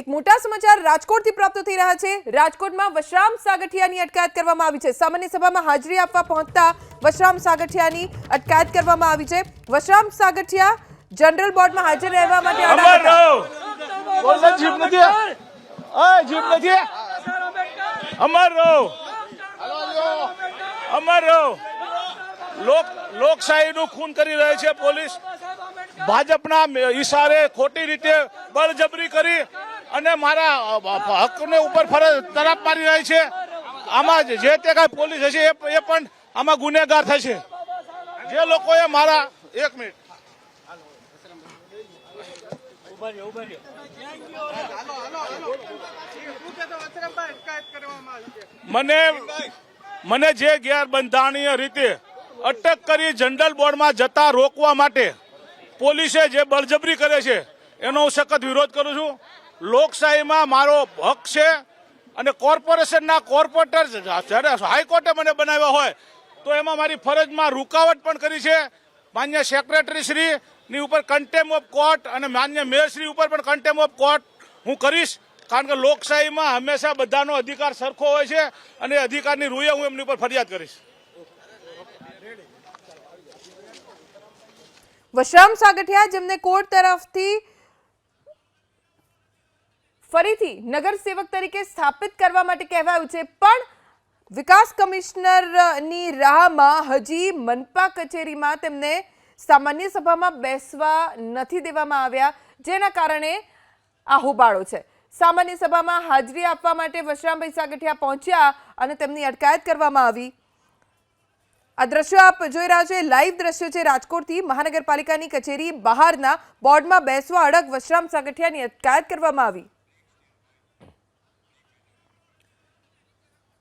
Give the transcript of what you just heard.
એક મોટા સમાચાર રાજકોટથી પ્રાપ્ત થઈ રહ્યા છે। રાજકોટમાં વશરામ સાગઠિયાની અટકાયત કરવામાં આવી છે। સામાન્ય સભામાં હાજરી આપવા પહોંચતા વશરામ સાગઠિયાની અટકાયત કરવામાં આવી છે। વશરામ સાગઠિયા જનરલ બોર્ડમાં હાજર રહેવા માટે લોકશાહીનું ખૂન કરી રહી છે પોલીસ। ભાજપના ઈશારે ખોટી રીતે બળજબરી કરી અને મારા હકને ઉપર ફરજ તરફ મારી રહી છે। આમાં જે તે કાંઈ પોલીસ હશે એ પણ આમાં ગુનેગાર થશે। જે લોકોએ મારા એક મિનિટ મને જે ગેરબંધારણીય રીતે અટક કરી જનરલ બોર્ડમાં જતા રોકવા માટે પોલીસે જે બળજબરી કરે છે એનો હું સખત વિરોધ કરું છું। લોકશાહીમાં મારો હક છે અને કોર્પોરેશનના કોર્પોરેટર જ્યારે હાઈકોર્ટે મને બનાવ્યા હોય તો એમાં મારી ફરજમાં રૂકાવટ પણ કરી છે। માન્ય સેક્રેટરી શ્રીની ઉપર કન્ટેમ્પ ઓફ કોર્ટ અને માન્ય મેયરશ્રી ઉપર પણ કન્ટેમ્પ ઓફ કોર્ટ હું કરીશ, કારણ કે લોકશાહીમાં હંમેશા બધાનો અધિકાર સરખો હોય છે અને અધિકારની રૂએ હું એમની ઉપર ફરિયાદ કરીશ। વશરામ સાગઠિયા જેમને કોર્ટ તરફથી ફરીથી નગરસેવક તરીકે સ્થાપિત કરવા માટે કહેવાયું છે, પણ વિકાસ કમિશનરની રાહમાં હજી મનપા કચેરીમાં તેમને સામાન્ય સભામાં બેસવા નથી દેવામાં આવ્યા, જેના કારણે આ હોબાળો છે। સામાન્ય સભામાં હાજરી આપવા માટે વશરામભાઈ સાગઠિયા પહોંચ્યા અને તેમની અટકાયત કરવામાં આવી। આ દ્રશ્યો આપ જોઈ રહ્યા છો, લાઈવ દ્રશ્યો છે રાજકોટથી। મહાનગરપાલિકાની કચેરી બહારના બોર્ડમાં બેસવા અડગ વશરામ સાગઠિયાની અટકાયત કરવામાં આવી।